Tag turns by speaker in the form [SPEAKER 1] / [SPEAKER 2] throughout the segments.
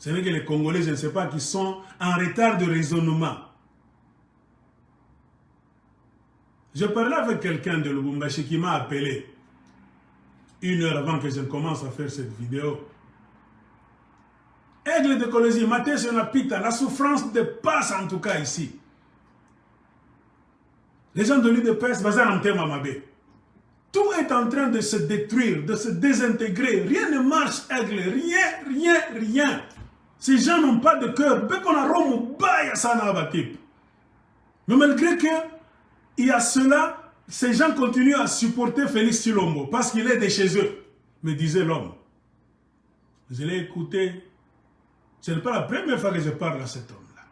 [SPEAKER 1] C'est vrai que les Congolais, je ne sais pas, qui sont en retard de raisonnement. Je parlais avec quelqu'un de Lubumbashi qui m'a appelé 1 heure avant que je ne commence à faire cette vidéo. Aigle de Colosie, Maté Senapita, la souffrance dépasse en tout cas ici. Les gens de l'UDPS, Bazar Mabé. Tout est en train de se détruire, de se désintégrer. Rien ne marche, Aigle. Rien. Ces gens n'ont pas de cœur. Mais malgré qu'il y a cela, ces gens continuent à supporter Félix Tshilombo parce qu'il est de chez eux, me disait l'homme. Je l'ai écouté. Ce n'est pas la première fois que je parle à cet homme-là.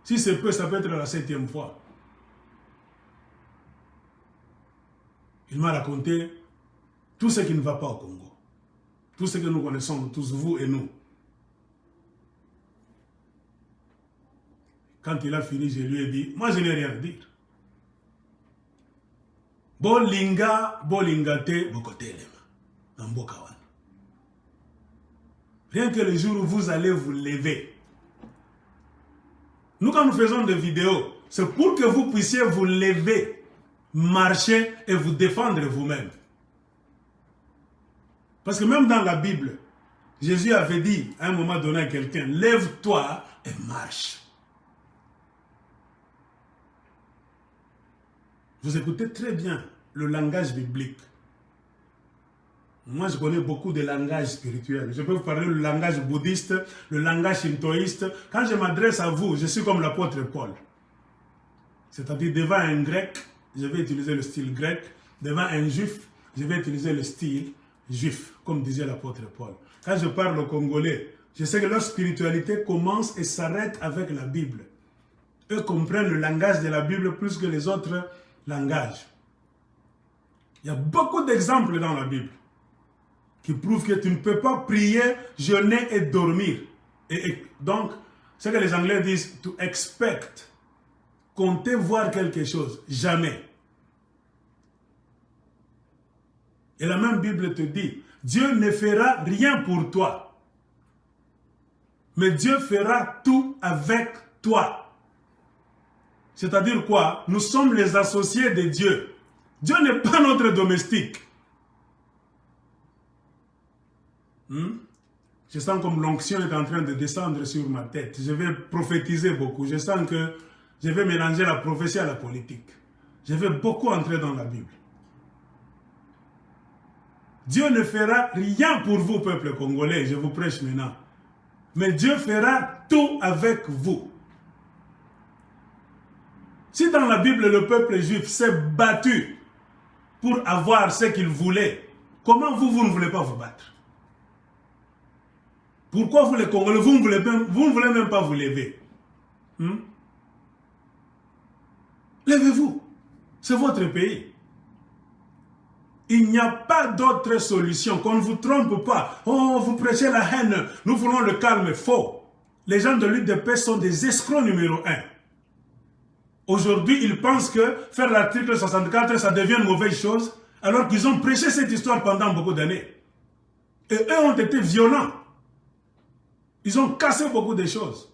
[SPEAKER 1] Si c'est peu, ça peut être la 7e fois. Il m'a raconté tout ce qui ne va pas au Congo. Tout ce que nous connaissons, tous vous et nous. Quand il a fini, je lui ai dit, moi je n'ai rien à dire. Bolinga te, bokotelema. Rien que le jour où vous allez vous lever. Nous, quand nous faisons des vidéos, c'est pour que vous puissiez vous lever, marcher et vous défendre vous-même. Parce que même dans la Bible, Jésus avait dit à un moment donné à quelqu'un, lève-toi et marche. Vous écoutez très bien le langage biblique. Moi, je connais beaucoup de langages spirituels. Je peux vous parler le langage bouddhiste, le langage shintoïste. Quand je m'adresse à vous, je suis comme l'apôtre Paul. C'est-à-dire, devant un grec, je vais utiliser le style grec. Devant un juif, je vais utiliser le style juif, comme disait l'apôtre Paul. Quand je parle au Congolais, je sais que leur spiritualité commence et s'arrête avec la Bible. Eux comprennent le langage de la Bible plus que les autres langages. Il y a beaucoup d'exemples dans la Bible qui prouvent que tu ne peux pas prier, jeûner et dormir. Et donc, c'est que les Anglais disent to expect, compter voir quelque chose, jamais. Et la même Bible te dit, Dieu ne fera rien pour toi, mais Dieu fera tout avec toi. C'est-à-dire quoi? Nous sommes les associés de Dieu. Dieu n'est pas notre domestique. Je sens comme l'onction est en train de descendre sur ma tête. Je vais prophétiser beaucoup. Je sens que je vais mélanger la prophétie à la politique. Je vais beaucoup entrer dans la Bible. Dieu ne fera rien pour vous, peuple congolais. Je vous prêche maintenant. Mais Dieu fera tout avec vous. Si dans la Bible, le peuple juif s'est battu pour avoir ce qu'il voulait, comment vous ne voulez pas vous battre? Pourquoi vous les Congolais, vous ne voulez même pas vous lever? Levez-vous. C'est votre pays. Il n'y a pas d'autre solution. Qu'on ne vous trompe pas. Oh, vous prêchez la haine. Nous voulons le calme. Faux. Les gens de l'UDP sont des escrocs numéro 1. Aujourd'hui, ils pensent que faire l'article 64, ça devient une mauvaise chose, alors qu'ils ont prêché cette histoire pendant beaucoup d'années. Et eux ont été violents. Ils ont cassé beaucoup de choses.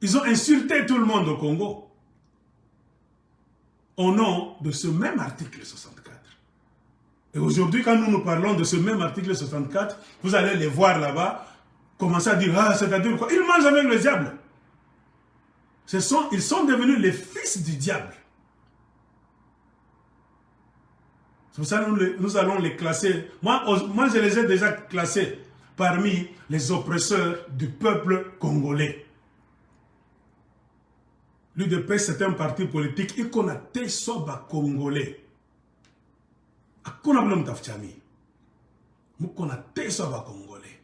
[SPEAKER 1] Ils ont insulté tout le monde au Congo. Au nom de ce même article 64. Et aujourd'hui, quand nous parlons de ce même article 64, vous allez les voir là-bas, commencer à dire, ah, c'est-à-dire quoi? Ils mangent avec le diable. Ils sont devenus les fils du diable. C'est pour ça que nous allons les classer. Moi, je les ai déjà classés parmi les oppresseurs du peuple congolais. L'UDP, c'est un parti politique et qu'on a été soba congolais. Qu'on a blâme tafchami. Nous qu'on a été soba congolais.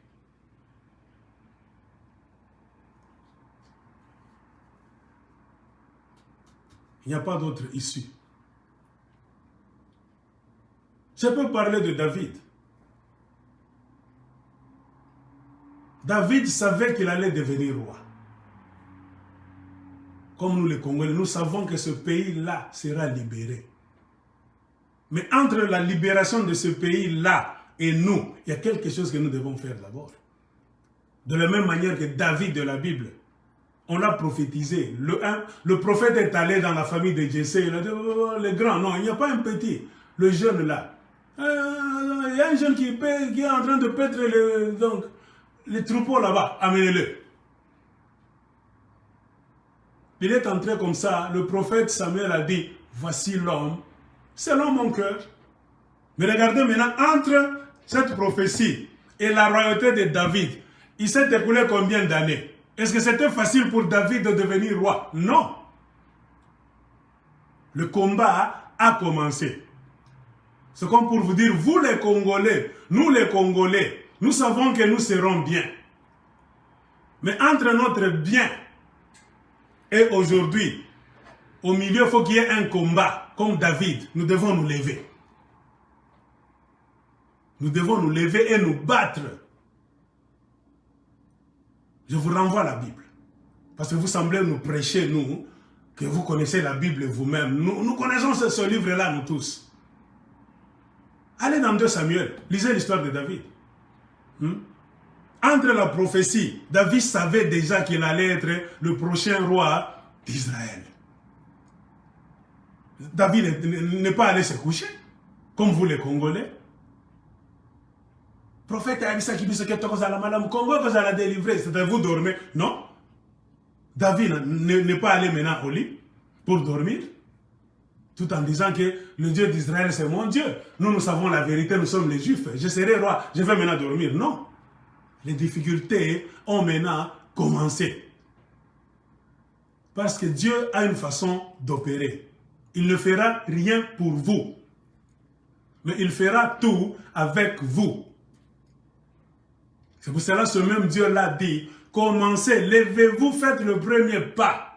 [SPEAKER 1] Il n'y a pas d'autre issue. Je peux parler de David. David savait qu'il allait devenir roi. Comme nous les Congolais, nous savons que ce pays-là sera libéré. Mais entre la libération de ce pays-là et nous, il y a quelque chose que nous devons faire d'abord. De la même manière que David de la Bible, on l'a prophétisé. Le prophète est allé dans la famille de Jessé, il a dit, oh, les grands, non, il n'y a pas un petit, le jeune là. Il y a un jeune qui est en train de paître les troupeaux là-bas, amenez-le. Il est entré comme ça, le prophète Samuel a dit, voici l'homme, selon mon cœur. Mais regardez maintenant, entre cette prophétie et la royauté de David, il s'est écoulé combien d'années? Est-ce que c'était facile pour David de devenir roi? Non. Le combat a commencé. C'est comme pour vous dire, vous les Congolais, nous savons que nous serons bien. Mais entre notre bien et aujourd'hui, au milieu, il faut qu'il y ait un combat. Comme David, nous devons nous lever. Nous devons nous lever et nous battre. Je vous renvoie à la Bible. Parce que vous semblez nous prêcher, nous, que vous connaissez la Bible vous-même. Nous connaissons ce livre-là, nous tous. Allez dans 2 Samuel, lisez l'histoire de David. Entre la prophétie, David savait déjà qu'il allait être le prochain roi d'Israël. David n'est pas allé se coucher, comme vous les Congolais. Le prophète a dit que vous allez délivrer, c'est-à-dire vous dormez. Non. David n'est pas allé maintenant au lit pour dormir, tout en disant que le Dieu d'Israël c'est mon Dieu. Nous savons la vérité, nous sommes les Juifs. Je serai roi, je vais maintenant dormir. Non. Les difficultés ont maintenant commencé. Parce que Dieu a une façon d'opérer. Il ne fera rien pour vous. Mais il fera tout avec vous. C'est pour cela que ce même Dieu l'a dit. Commencez, levez-vous, faites le premier pas.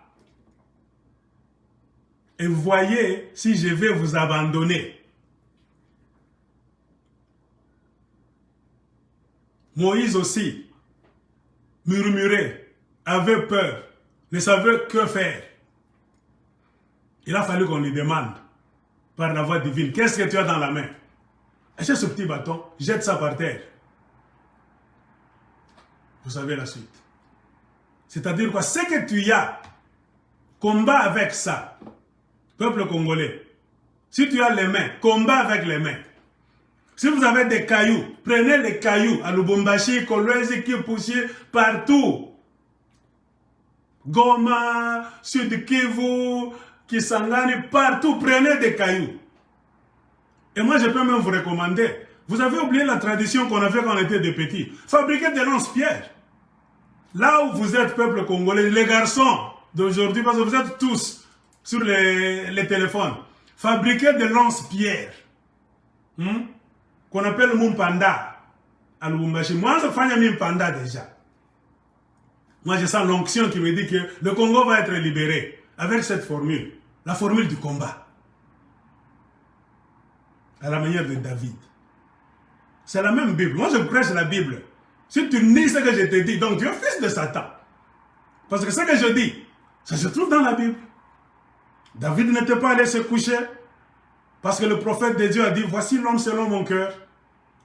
[SPEAKER 1] Et voyez si je vais vous abandonner. Moïse aussi murmurait, avait peur, ne savait que faire. Il a fallu qu'on lui demande, par la voix divine, qu'est-ce que tu as dans la main? Achète ce petit bâton, jette ça par terre. Vous savez la suite. C'est-à-dire quoi? Ce que tu as, combat avec ça. Peuple congolais, si tu as les mains, combat avec les mains. Si vous avez des cailloux, prenez les cailloux à Lubumbashi, Kolwezi, Kipushi, partout. Goma, Sud Kivu, Kisangani, partout, prenez des cailloux. Et moi, je peux même vous recommander. Vous avez oublié la tradition qu'on avait quand on était des petits. Fabriquez des lance-pierres. Là où vous êtes, peuple congolais, les garçons d'aujourd'hui, parce que vous êtes tous sur les téléphones, fabriquez des lance-pierres. Qu'on appelle Mumpanda à Lubumbashi. Moi, je fais Mumpanda déjà. Moi, je sens l'onction qui me dit que le Congo va être libéré avec cette formule, la formule du combat. À la manière de David. C'est la même Bible. Moi, je prêche la Bible. Si tu nies ce que je te dis, donc tu es fils de Satan. Parce que ce que je dis, ça se trouve dans la Bible. David n'était pas allé se coucher parce que le prophète de Dieu a dit, voici l'homme selon mon cœur.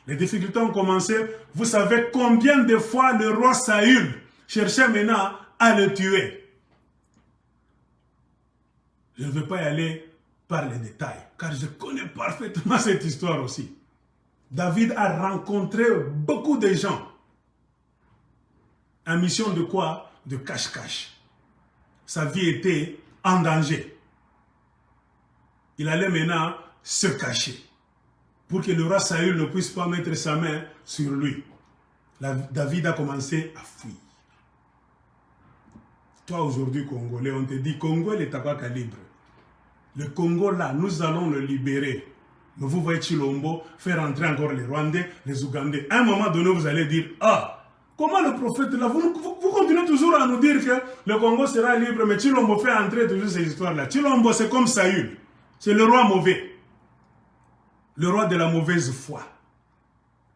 [SPEAKER 1] Les difficultés ont commencé. Vous savez combien de fois le roi Saül cherchait maintenant à le tuer. Je ne vais pas y aller par les détails, car je connais parfaitement cette histoire aussi. David a rencontré beaucoup de gens. En mission de quoi? De cache-cache. Sa vie était en danger. Il allait maintenant se cacher pour que le roi Saül ne puisse pas mettre sa main sur lui. David a commencé à fuir. Toi aujourd'hui Congolais, on te dit Congo est à quoi calibre? Le Congo là, nous allons le libérer. Mais vous voyez Chilombo faire entrer encore les Rwandais, les Ougandais. À un moment donné, vous allez dire, ah, comment le prophète là, vous continuez toujours à nous dire que le Congo sera libre, mais Chilombo fait entrer toujours ces histoires-là. Chilombo, c'est comme Saül. C'est le roi mauvais. Le roi de la mauvaise foi.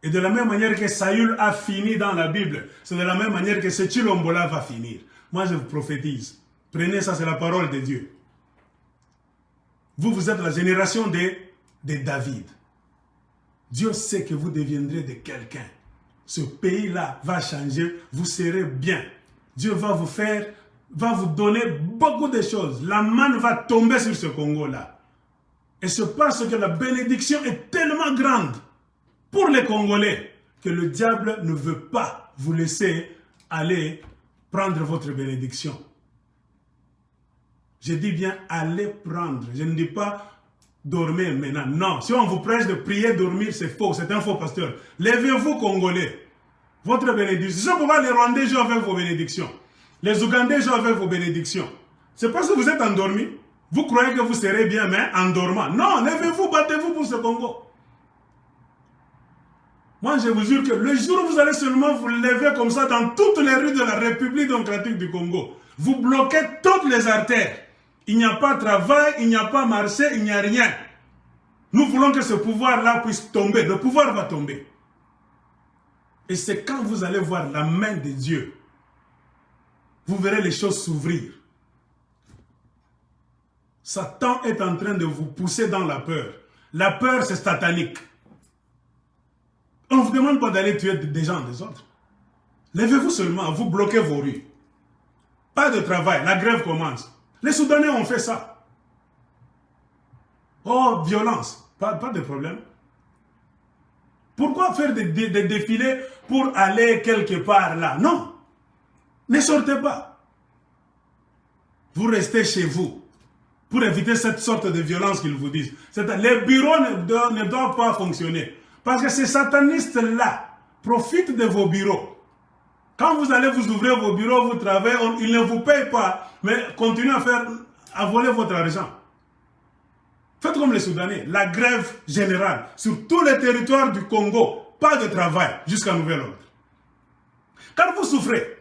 [SPEAKER 1] Et de la même manière que Saül a fini dans la Bible, c'est de la même manière que ce Chilombo-là va finir. Moi, je vous prophétise. Prenez ça, c'est la parole de Dieu. Vous êtes la génération de David. Dieu sait que vous deviendrez de quelqu'un. ce pays-là va changer, vous serez bien. Dieu va vous donner beaucoup de choses. La manne va tomber sur ce Congo-là. Et c'est parce que la bénédiction est tellement grande pour les Congolais que le diable ne veut pas vous laisser aller prendre votre bénédiction. Je dis bien aller prendre. Je ne dis pas dormir maintenant. Non, si on vous prêche de prier, dormir, c'est faux. C'est un faux pasteur. Levez-vous, Congolais. Votre bénédiction. C'est pourquoi les Rwandais jouent avec vos bénédictions. Les Ougandais jouent avec vos bénédictions. C'est parce que vous êtes endormis. Vous croyez que vous serez bien, mais en dormant. Non, levez-vous, battez-vous pour ce Congo. Moi, je vous jure que le jour où vous allez seulement vous lever comme ça dans toutes les rues de la République démocratique du Congo, vous bloquez toutes les artères. Il n'y a pas de travail, il n'y a pas marché, il n'y a rien. Nous voulons que ce pouvoir-là puisse tomber. Le pouvoir va tomber. Et c'est quand vous allez voir la main de Dieu, vous verrez les choses s'ouvrir. Satan est en train de vous pousser dans la peur. La peur, c'est satanique. On ne vous demande pas d'aller tuer des gens, des autres. Levez-vous seulement, vous bloquez vos rues. Pas de travail, la grève commence. Les Soudanais ont fait ça. Oh, violence, pas de problème. Pourquoi faire des défilés pour aller quelque part là? Non, ne sortez pas. Vous restez chez vous pour éviter cette sorte de violence qu'ils vous disent. Les bureaux ne doivent pas fonctionner. Parce que ces satanistes-là profitent de vos bureaux. Quand vous allez vous ouvrir vos bureaux, vous travaillez, ils ne vous payent pas, mais continuez à voler votre argent. Faites comme les Soudanais, la grève générale sur tous les territoires du Congo, pas de travail jusqu'à nouvel ordre. Quand vous souffrez,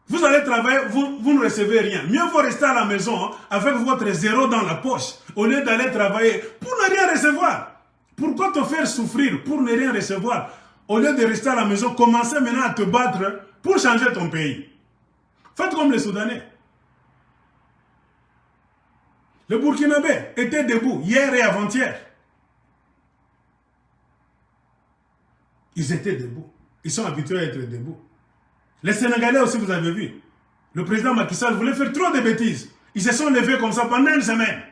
[SPEAKER 1] vous allez travailler, vous ne recevez rien. Mieux vaut rester à la maison avec votre zéro dans la poche, au lieu d'aller travailler pour ne rien recevoir. Pourquoi te faire souffrir pour ne rien recevoir? Au lieu de rester à la maison, commencez maintenant à te battre pour changer ton pays. Faites comme les Soudanais. Les Burkinabés étaient debout hier et avant-hier. Ils étaient debout. Ils sont habitués à être debout. Les Sénégalais aussi, vous avez vu. Le président Macky Sall voulait faire trop de bêtises. Ils se sont levés comme ça pendant une semaine.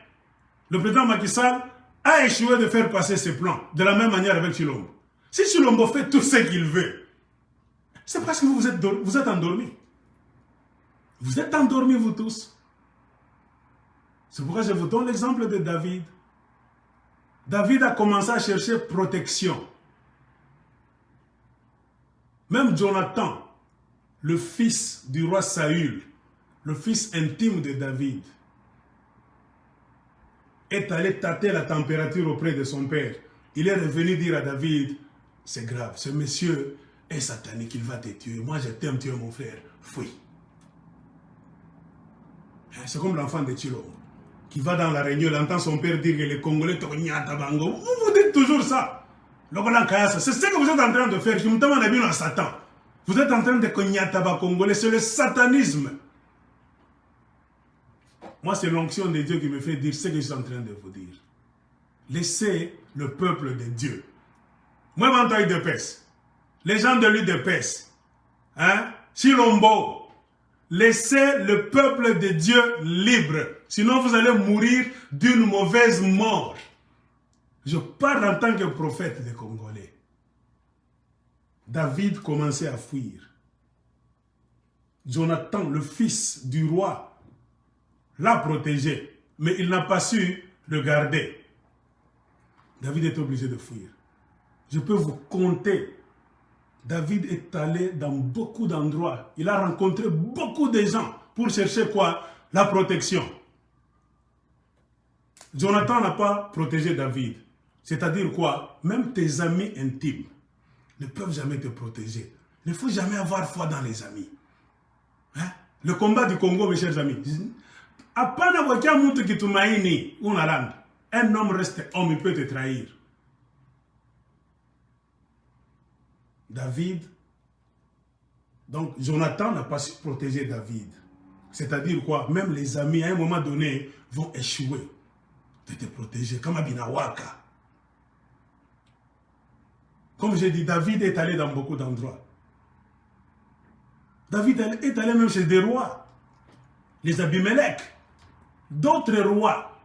[SPEAKER 1] Le président Macky Sall a échoué de faire passer ses plans. De la même manière avec Chilombo. Si Chilombo fait tout ce qu'il veut, c'est parce que vous êtes endormis. Vous êtes endormis, vous tous. C'est pourquoi je vous donne l'exemple de David. David a commencé à chercher protection. Même Jonathan, le fils du roi Saül, le fils intime de David, est allé tâter la température auprès de son père. Il est revenu dire à David, c'est grave, ce monsieur est satanique, il va te tuer. Moi, je t'aime tuer mon frère. Fuis. C'est comme l'enfant de Chilo, qui va dans la réunion, il entend son père dire que les Congolais Tognyata Bango. Vous dites toujours ça. C'est ce que vous êtes en train de faire. Je me demande à Satan. Vous êtes en train de Konyata Congolais. C'est le satanisme. Moi, c'est l'onction de Dieu qui me fait dire ce que je suis en train de vous dire. Laissez le peuple de Dieu. Moi, je m'entends de pèse. Les gens de l'UDPS, Chilombo, laissez le peuple de Dieu libre. Sinon, vous allez mourir d'une mauvaise mort. Je parle en tant que prophète des Congolais. David commençait à fuir. Jonathan, le fils du roi, l'a protégé, mais il n'a pas su le garder. David est obligé de fuir. Je peux vous compter. David est allé dans beaucoup d'endroits. Il a rencontré beaucoup de gens pour chercher quoi? La protection. Jonathan n'a pas protégé David. C'est-à-dire quoi? Même tes amis intimes ne peuvent jamais te protéger. Il ne faut jamais avoir foi dans les amis. Le combat du Congo, mes chers amis. Un homme reste homme, il peut te trahir. David, donc Jonathan n'a pas su protéger David. C'est-à-dire quoi? Même les amis, à un moment donné, vont échouer de te protéger. Comme Abinawaka. Comme j'ai dit, David est allé dans beaucoup d'endroits. David est allé même chez des rois, les Abimelech. D'autres rois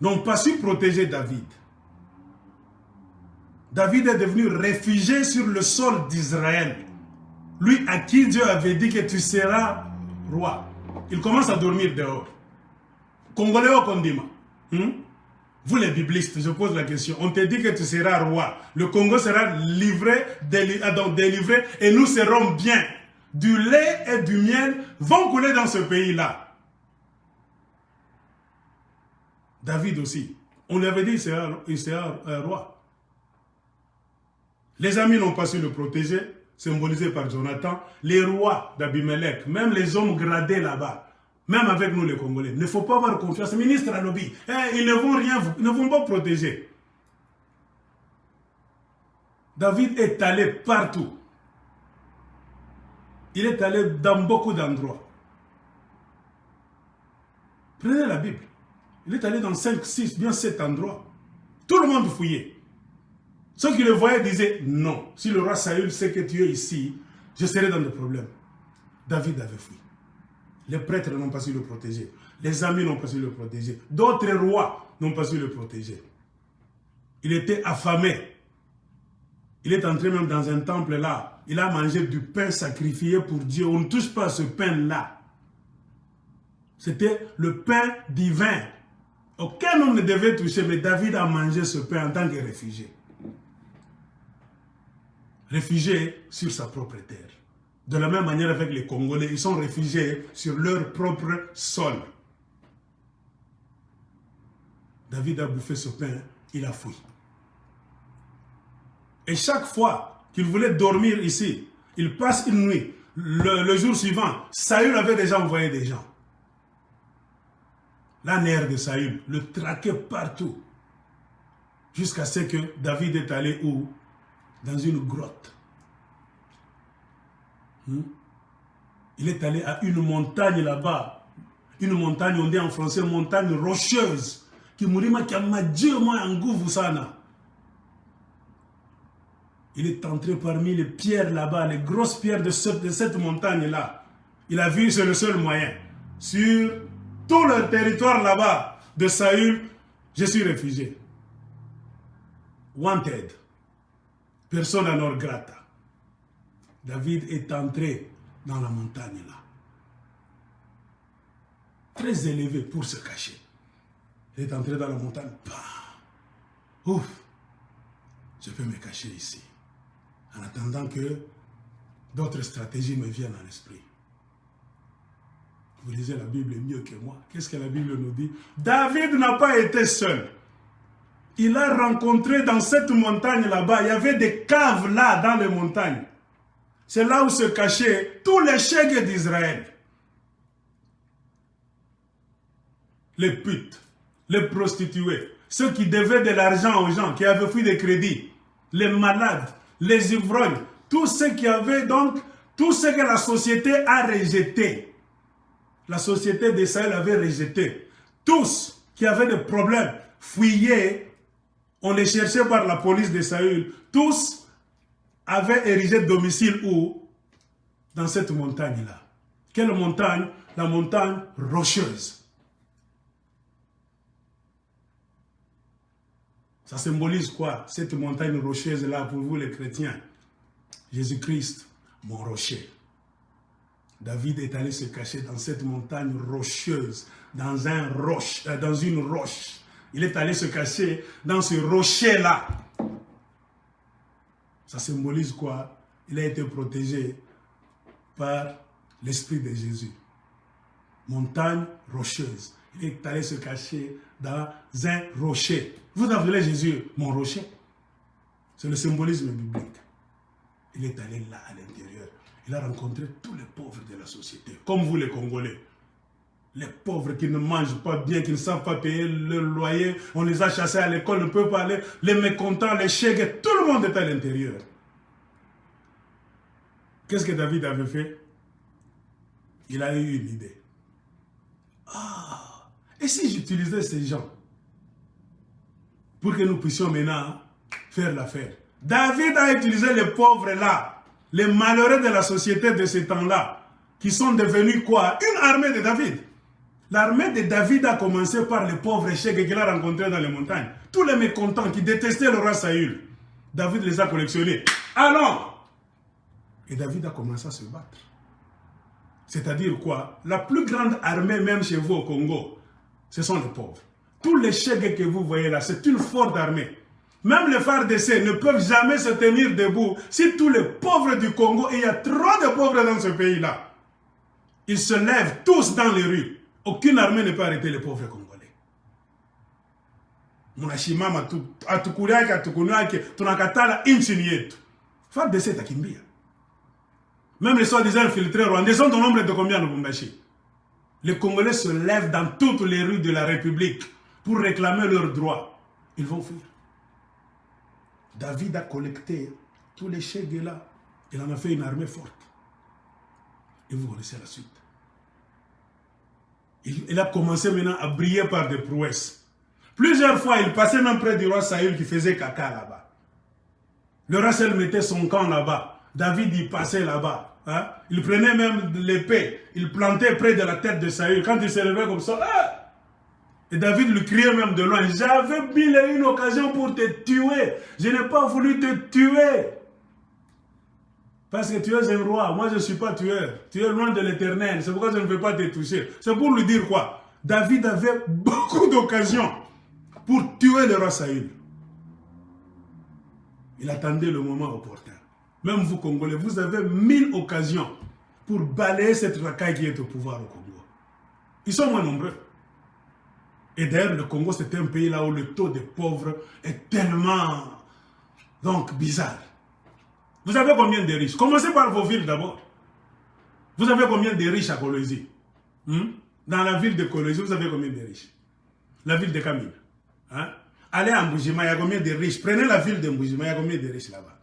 [SPEAKER 1] n'ont pas su protéger David. David est devenu réfugié sur le sol d'Israël. Lui à qui Dieu avait dit que tu seras roi. Il commence à dormir dehors. Congolais au Kondima. Vous les biblistes, je pose la question. On te dit que tu seras roi. Le Congo sera livré, délivré et nous serons bien. Du lait et du miel vont couler dans ce pays-là. David aussi. On lui avait dit qu'il sera roi. Les amis n'ont pas su le protéger, symbolisé par Jonathan. Les rois d'Abimelech, même les hommes gradés là-bas, même avec nous les Congolais, il ne faut pas avoir confiance. Ministre Alobi, ils ne vont rien, ils ne vont pas protéger. David est allé partout. Il est allé dans beaucoup d'endroits. Prenez la Bible. Il est allé dans 5, 6, bien 7 endroits. Tout le monde fouillait. Ceux qui le voyaient disaient, non, si le roi Saül sait que tu es ici, je serai dans des problèmes. David avait fui. Les prêtres n'ont pas su le protéger. Les amis n'ont pas su le protéger. D'autres rois n'ont pas su le protéger. Il était affamé. Il est entré même dans un temple là. Il a mangé du pain sacrifié pour Dieu. On ne touche pas à ce pain-là. C'était le pain divin. Aucun homme ne devait toucher, mais David a mangé ce pain en tant que réfugié. Réfugié sur sa propre terre. De la même manière avec les Congolais, ils sont réfugiés sur leur propre sol. David a bouffé ce pain, il a fui. Et chaque fois qu'il voulait dormir ici, il passe une nuit. Le jour suivant, Saül avait déjà envoyé des gens. La nerf de Saül le traquait partout. Jusqu'à ce que David est allé où? Dans une grotte. Il est allé à une montagne là-bas. Une montagne, on dit en français, une montagne rocheuse. Qui mourima qui a Dieu moi en goût sana. Il est entré parmi les pierres là-bas, les grosses pierres de cette montagne-là. Il a vu, c'est le seul moyen. Sur tout le territoire là-bas de Saül, je suis réfugié. Wanted. Persona non grata. David est entré dans la montagne là. Très élevé pour se cacher. Il est entré dans la montagne. Ouf. Je peux me cacher ici. En attendant que d'autres stratégies me viennent à l'esprit. Vous lisez la Bible mieux que moi. Qu'est-ce que la Bible nous dit? David n'a pas été seul. Il a rencontré dans cette montagne là-bas, il y avait des caves là dans les montagnes. C'est là où se cachaient tous les chèques d'Israël. Les putes, les prostituées, ceux qui devaient de l'argent aux gens, qui avaient fui des crédits, les malades, les ivrognes, tous ceux qui avaient donc, tout ce que la société a rejeté. La société d'Israël avait rejeté. Tous qui avaient des problèmes, fuyaient, on les cherchait par la police de Saül. Tous avaient érigé domicile où? Dans cette montagne-là. Quelle montagne? La montagne rocheuse. Ça symbolise quoi? Cette montagne rocheuse-là pour vous les chrétiens. Jésus-Christ, mon rocher. David est allé se cacher dans cette montagne rocheuse, dans une roche. Il est allé se cacher dans ce rocher-là. Ça symbolise quoi? Il a été protégé par l'Esprit de Jésus. Montagne rocheuse. Il est allé se cacher dans un rocher. Vous appelez Jésus mon rocher. C'est le symbolisme biblique. Il est allé là à l'intérieur. Il a rencontré tous les pauvres de la société, comme vous les Congolais. Les pauvres qui ne mangent pas bien, qui ne savent pas payer le loyer, on les a chassés à l'école, ne peuvent pas aller, les mécontents, les chèques, tout le monde est à l'intérieur. Qu'est-ce que David avait fait? Il a eu une idée. Ah, et si j'utilisais ces gens pour que nous puissions maintenant faire l'affaire? David a utilisé les pauvres là les malheureux de la société de ce temps-là, qui sont devenus quoi? Une armée de David. L'armée de David a commencé par les pauvres chèques qu'il a rencontrés dans les montagnes. Tous les mécontents qui détestaient le roi Saül. David les a collectionnés. Allons! Et David a commencé à se battre. C'est-à-dire quoi? La plus grande armée, même chez vous au Congo, ce sont les pauvres. Tous les chèques que vous voyez là, c'est une forte armée. Même les FARDC ne peuvent jamais se tenir debout si tous les pauvres du Congo, et il y a trop de pauvres dans ce pays-là, ils se lèvent tous dans les rues. Aucune armée ne peut arrêter les pauvres Congolais. Munashimama atukuriake atukunuake tunakatala inchi yetu. FARDC takimbia. Même les soi-disant infiltrés rwandais sont au nombre de combien au Lubumbashi? Les Congolais se lèvent dans toutes les rues de la République pour réclamer leurs droits. Ils vont fuir. David a collecté tous les chèques là. Il en a fait une armée forte. Et vous connaissez la suite. Il a commencé maintenant à briller par des prouesses. Plusieurs fois, il passait même près du roi Saül qui faisait caca là-bas. Le roi Saül mettait son camp là-bas. David y passait là-bas. Hein? Il prenait même l'épée. Il plantait près de la tête de Saül. Quand il se levait comme ça, ah! Et David lui criait même de loin, j'avais mille et une occasion pour te tuer. Je n'ai pas voulu te tuer. Parce que tu es un roi. Moi, je ne suis pas tueur. Tu es loin de l'Éternel. C'est pourquoi je ne veux pas te toucher. C'est pour lui dire quoi? David avait beaucoup d'occasions pour tuer le roi Saül. Il attendait le moment opportun. Même vous, Congolais, vous avez 1000 occasions pour balayer cette racaille qui est au pouvoir au Congo. Ils sont moins nombreux. Et d'ailleurs, le Congo, c'est un pays là où le taux de pauvres est tellement bizarre. Vous avez combien de riches? Commencez par vos villes d'abord. Vous avez combien de riches à Kolwezi? Dans la ville de Kolwezi, vous avez combien de riches? La ville de Kamil. Hein? Allez à Mboujima, il y a combien de riches? Prenez la ville de Mboujima, il y a combien de riches là-bas?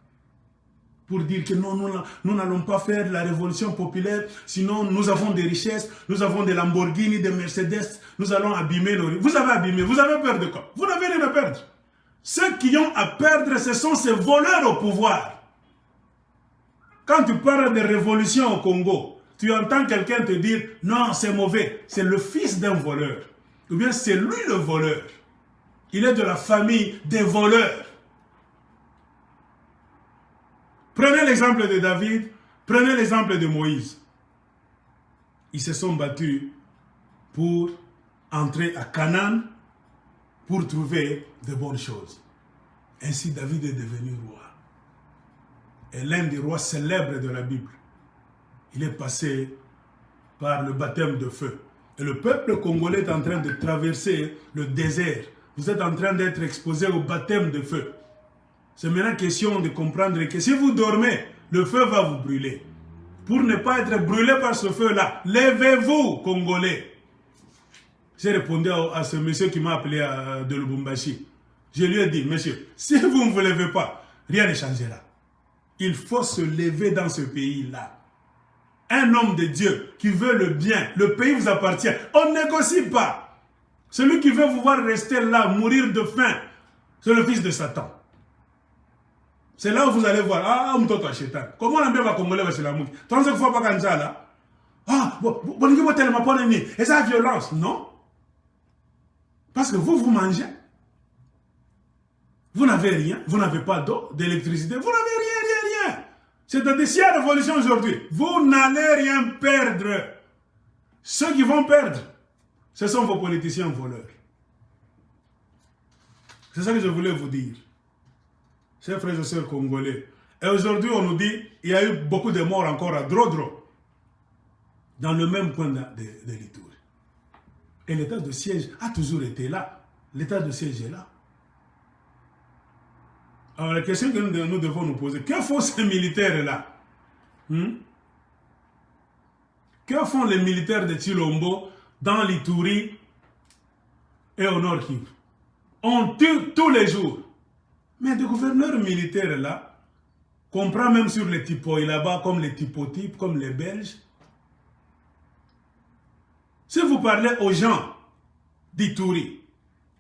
[SPEAKER 1] Pour dire que non, nous n'allons pas faire la révolution populaire, sinon nous avons des richesses, nous avons des Lamborghini, des Mercedes, nous allons abîmer nos... Vous avez abîmé, vous avez peur de quoi? Vous n'avez rien à perdre. Ceux qui ont à perdre, ce sont ces voleurs au pouvoir. Quand tu parles de révolution au Congo, tu entends quelqu'un te dire « Non, c'est mauvais, c'est le fils d'un voleur. » Ou bien c'est lui le voleur. Il est de la famille des voleurs. Prenez l'exemple de David, prenez l'exemple de Moïse. Ils se sont battus pour entrer à Canaan, pour trouver de bonnes choses. Ainsi David est devenu roi. Et l'un des rois célèbres de la Bible. Il est passé par le baptême de feu. Et le peuple congolais est en train de traverser le désert. Vous êtes en train d'être exposé au baptême de feu. C'est maintenant question de comprendre que si vous dormez, le feu va vous brûler. Pour ne pas être brûlé par ce feu-là, levez-vous, Congolais. J'ai répondu à ce monsieur qui m'a appelé de Lubumbashi. Je lui ai dit, monsieur, si vous ne vous levez pas, rien ne changera. Il faut se lever dans ce pays-là. Un homme de Dieu qui veut le bien, le pays vous appartient. On ne négocie pas. Celui qui veut vous voir rester là, mourir de faim, c'est le fils de Satan. C'est là où vous allez voir, ah, mtoto wa shetani. Comment on va congolais va se la mouille? 35 fois pas comme ça là. Ah, bon, tellement pas nini. Et ça violence, non? Parce que vous mangez. Vous n'avez rien, vous n'avez pas d'eau, d'électricité, vous n'avez rien. C'est-à-dire, s'il y a révolution aujourd'hui, vous n'allez rien perdre. Ceux qui vont perdre, ce sont vos politiciens voleurs. C'est ça que je voulais vous dire. Chers frères et sœurs congolais. Et aujourd'hui, on nous dit qu'il y a eu beaucoup de morts encore à Drodro, dans le même coin de l'Ituri. Et l'état de siège a toujours été là. L'état de siège est là. Alors la question que nous devons nous poser, que font ces militaires-là? Que font les militaires de Chilombo dans l'Ituri et au Nord Kivu? On tue tous les jours. Mais des gouverneurs militaires là, qu'on prend même sur les typos là-bas, comme les typotypes, comme les Belges. Si vous parlez aux gens d'Ituri,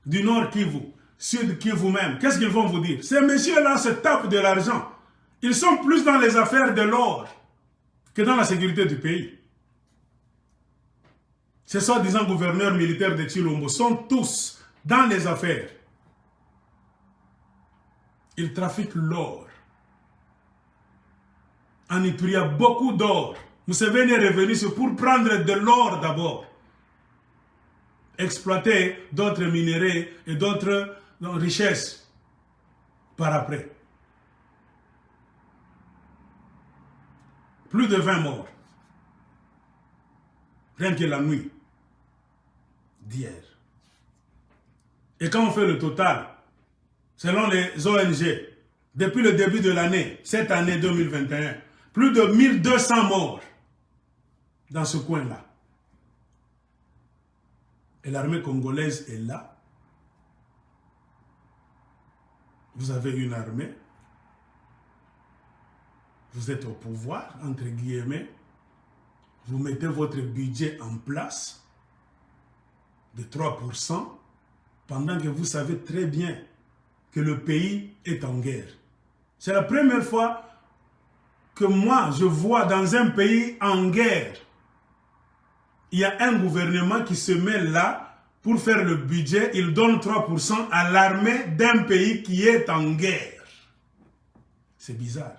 [SPEAKER 1] du Nord Kivu, Sud Kivu même, qu'est-ce qu'ils vont vous dire? Ces messieurs-là se tapent de l'argent. Ils sont plus dans les affaires de l'or que dans la sécurité du pays. Ces soi-disant gouverneurs militaires de Tshilombo sont tous dans les affaires. Ils trafiquent l'or. En Ituri, il y a beaucoup d'or. Museveni est revenu, c'est pour prendre de l'or d'abord. Exploiter d'autres minéraux et d'autres richesses par après. Plus de 20 morts. Rien que la nuit d'hier. Et quand on fait le total, selon les ONG, depuis le début de l'année, cette année 2021, plus de 1200 morts dans ce coin-là. Et l'armée congolaise est là. Vous avez une armée. Vous êtes au pouvoir, entre guillemets. Vous mettez votre budget en place de 3%, pendant que vous savez très bien que le pays est en guerre. C'est la première fois que moi, je vois dans un pays en guerre, il y a un gouvernement qui se met là pour faire le budget, il donne 3% à l'armée d'un pays qui est en guerre. C'est bizarre.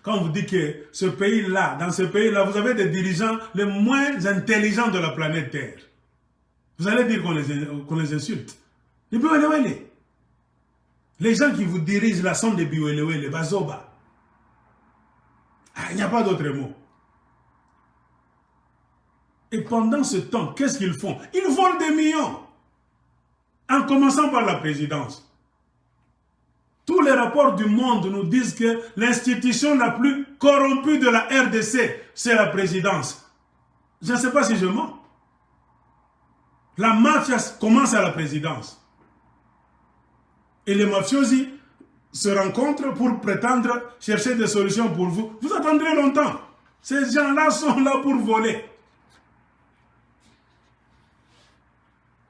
[SPEAKER 1] Quand on vous dit que ce pays-là, dans ce pays-là, vous avez des dirigeants les moins intelligents de la planète Terre. Vous allez dire qu'on les insulte. Les Biwelewele. Les gens qui vous dirigent là sont des Biwelewele, Bazoba. Il n'y a pas d'autre mot. Et pendant ce temps, qu'est-ce qu'ils font? Ils volent des millions. En commençant par la présidence. Tous les rapports du monde nous disent que l'institution la plus corrompue de la RDC, c'est la présidence. Je ne sais pas si je mens. La mafia commence à la présidence. Et les mafiosi se rencontrent pour prétendre chercher des solutions pour vous. Vous attendrez longtemps. Ces gens-là sont là pour voler.